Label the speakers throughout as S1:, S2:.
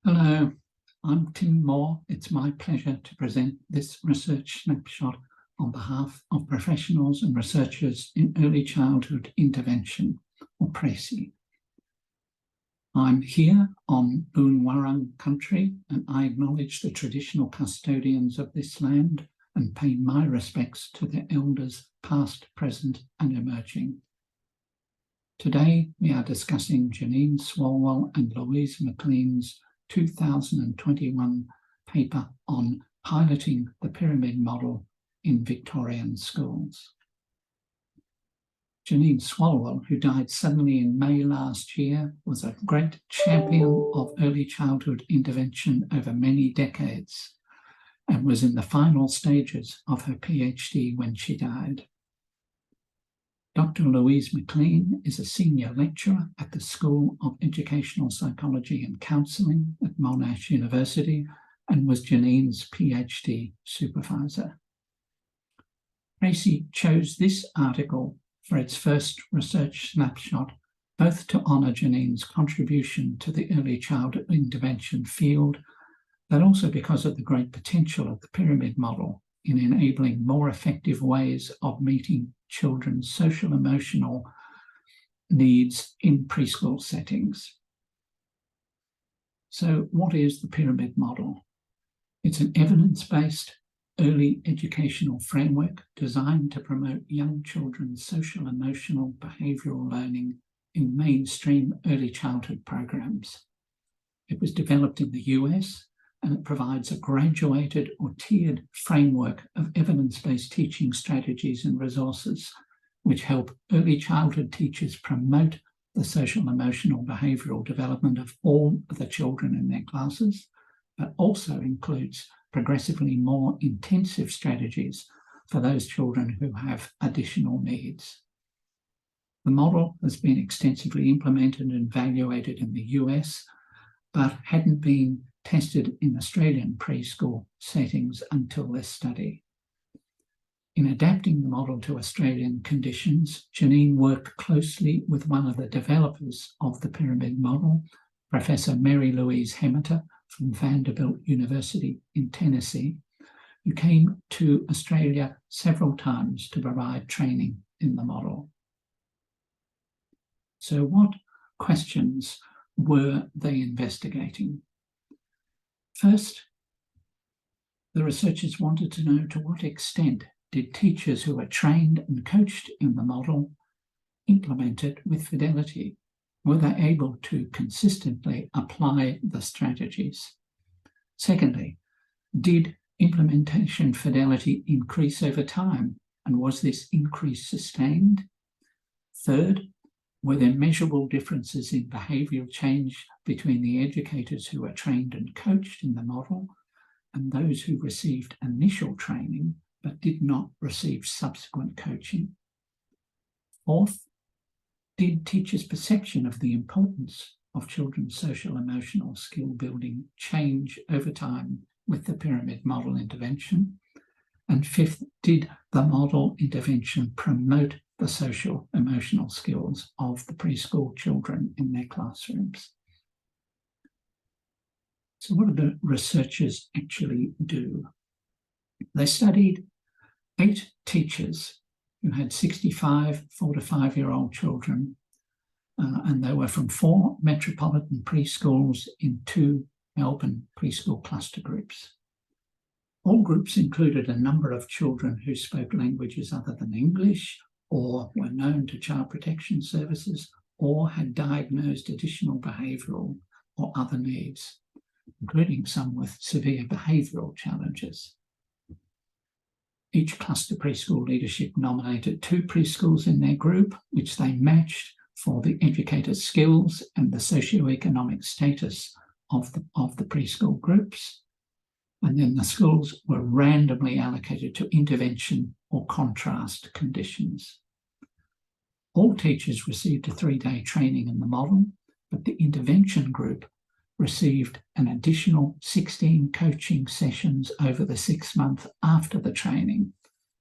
S1: Hello, I'm Tim Moore. It's my pleasure to present this research snapshot on behalf of professionals and researchers in early childhood intervention, or PRECI. I'm here on Boon Wurrung country, and I acknowledge the traditional custodians of this land and pay my respects to their elders past, present and emerging. Today we are discussing Janine Swalwell and Louise McLean's 2021 paper on piloting the pyramid model in Victorian schools. Janine Swalwell, who died suddenly in May last year, was a great champion of early childhood intervention over many decades and was in the final stages of her PhD when she died. Dr. Louise McLean is a senior lecturer at the School of Educational Psychology and Counselling at Monash University and was Janine's PhD supervisor. PRECI chose this article for its first research snapshot, both to honour Janine's contribution to the early childhood intervention field, but also because of the great potential of the pyramid model in enabling more effective ways of meeting children's social-emotional needs in preschool settings. So what is the pyramid model? It's an evidence-based early educational framework designed to promote young children's social-emotional behavioural learning in mainstream early childhood programs. It was developed in the US, and it provides a graduated or tiered framework of evidence-based teaching strategies and resources which help early childhood teachers promote the social-emotional behavioural development of all of the children in their classes, but also includes progressively more intensive strategies for those children who have additional needs. The model has been extensively implemented and evaluated in the US, but hadn't been tested in Australian preschool settings until this study. In adapting the model to Australian conditions, Janine worked closely with one of the developers of the pyramid model, Professor Mary Louise Hemeter from Vanderbilt University in Tennessee, who came to Australia several times to provide training in the model. So what questions were they investigating? First, the researchers wanted to know to what extent did teachers who were trained and coached in the model implement it with fidelity? Were they able to consistently apply the strategies? Secondly, did implementation fidelity increase over time, and was this increase sustained? Third, were there measurable differences in behavioural change between the educators who were trained and coached in the model and those who received initial training but did not receive subsequent coaching? Fourth, did teachers' perception of the importance of children's social-emotional skill building change over time with the pyramid model intervention? And fifth, did the model intervention promote the social-emotional skills of the preschool children in their classrooms? So what did the researchers actually do? They studied 8 teachers who had 65 4 to 5-year-old children, and they were from 4 metropolitan preschools in 2 Melbourne preschool cluster groups. All groups included a number of children who spoke languages other than English, or were known to child protection services, or had diagnosed additional behavioural or other needs, including some with severe behavioural challenges. Each cluster preschool leadership nominated 2 preschools in their group, which they matched for the educator's skills and the socioeconomic status of the preschool groups. And then the schools were randomly allocated to intervention or contrast conditions. All teachers received a 3-day training in the model, but the intervention group received an additional 16 coaching sessions over the 6 months after the training,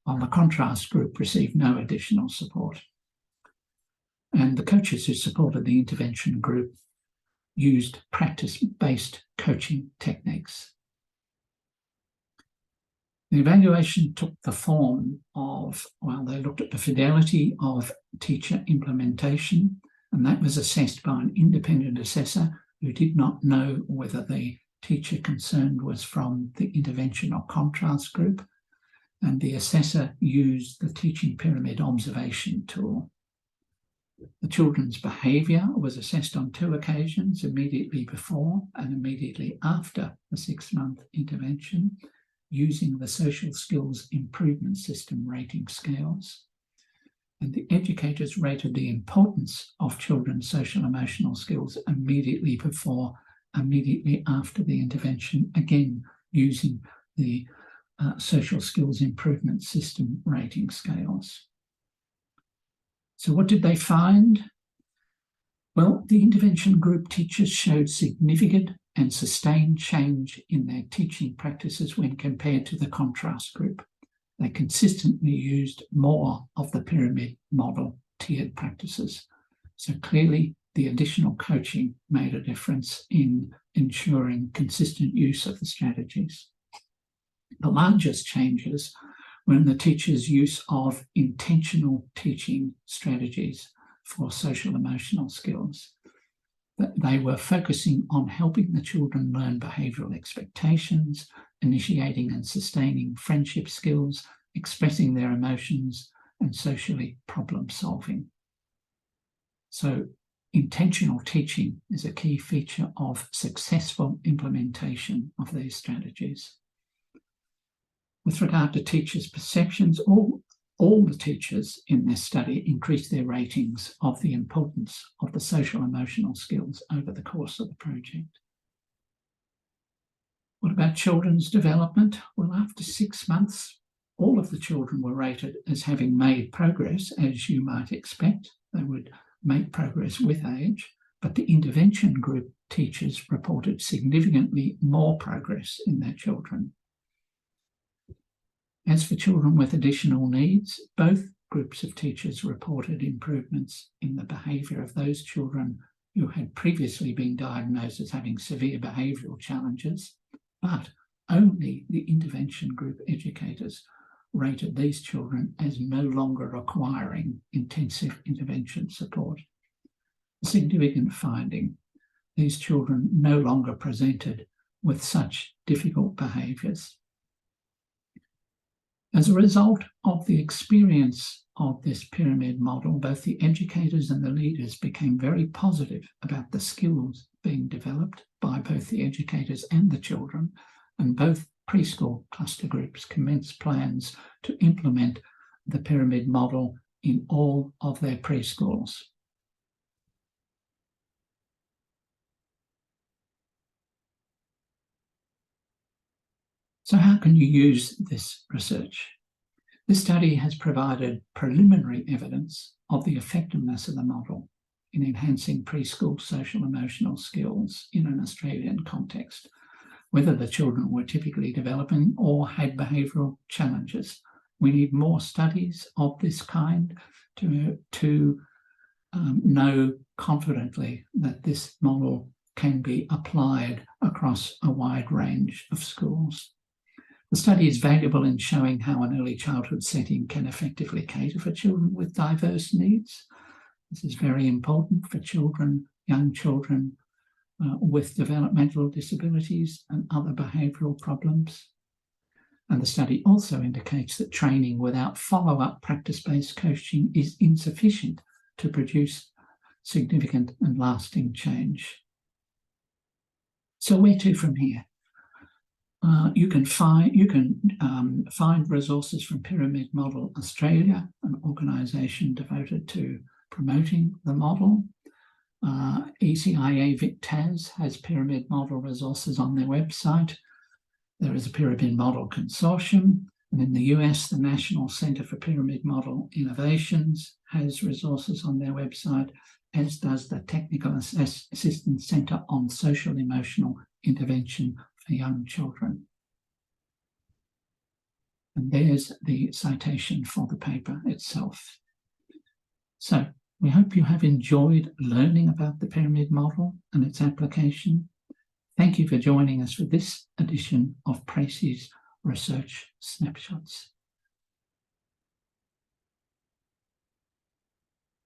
S1: while the contrast group received no additional support. And the coaches who supported the intervention group used practice-based coaching techniques. The evaluation took the form of, well, they looked at the fidelity of teacher implementation, and that was assessed by an independent assessor who did not know whether the teacher concerned was from the intervention or contrast group, and the assessor used the teaching pyramid observation tool. The children's behaviour was assessed on 2 occasions, immediately before and immediately after the 6-month intervention, using the social skills improvement system rating scales. And the educators rated the importance of children's social emotional skills immediately before, immediately after the intervention, again using the social skills improvement system rating scales. So what did they find? Well, the intervention group teachers showed significant and sustained change in their teaching practices when compared to the contrast group. They consistently used more of the pyramid model tiered practices. So clearly, the additional coaching made a difference in ensuring consistent use of the strategies. The largest changes were in the teachers' use of intentional teaching strategies for social emotional skills. They were focusing on helping the children learn behavioural expectations, initiating and sustaining friendship skills, expressing their emotions, and socially problem solving. So intentional teaching is a key feature of successful implementation of these strategies. With regard to teachers' perceptions, all the teachers in this study increased their ratings of the importance of the social emotional skills over the course of the project. What about children's development? Well, after 6 months, all of the children were rated as having made progress, as you might expect. They would make progress with age, but the intervention group teachers reported significantly more progress in their children. As for children with additional needs, both groups of teachers reported improvements in the behaviour of those children who had previously been diagnosed as having severe behavioural challenges, but only the intervention group educators rated these children as no longer requiring intensive intervention support. A significant finding: these children no longer presented with such difficult behaviours. As a result of the experience of this pyramid model, both the educators and the leaders became very positive about the skills being developed by both the educators and the children, and both preschool cluster groups commenced plans to implement the pyramid model in all of their preschools. So how can you use this research? This study has provided preliminary evidence of the effectiveness of the model in enhancing preschool social emotional skills in an Australian context, whether the children were typically developing or had behavioural challenges. We need more studies of this kind to know confidently that this model can be applied across a wide range of schools. The study is valuable in showing how an early childhood setting can effectively cater for children with diverse needs. This is very important for children, young children with developmental disabilities and other behavioural problems. And the study also indicates that training without follow-up practice-based coaching is insufficient to produce significant and lasting change. So where to from here? You can find resources from Pyramid Model Australia, an organisation devoted to promoting the model. ECIA VicTAS has Pyramid Model resources on their website. There is a Pyramid Model Consortium, and in the US, the National Centre for Pyramid Model Innovations has resources on their website, as does the Technical Assistance Centre on Social Emotional Intervention for Young Children. And there's the citation for the paper itself. So We hope you have enjoyed learning about the pyramid model and its application. Thank you for joining us for this edition of PRECI's Research Snapshots.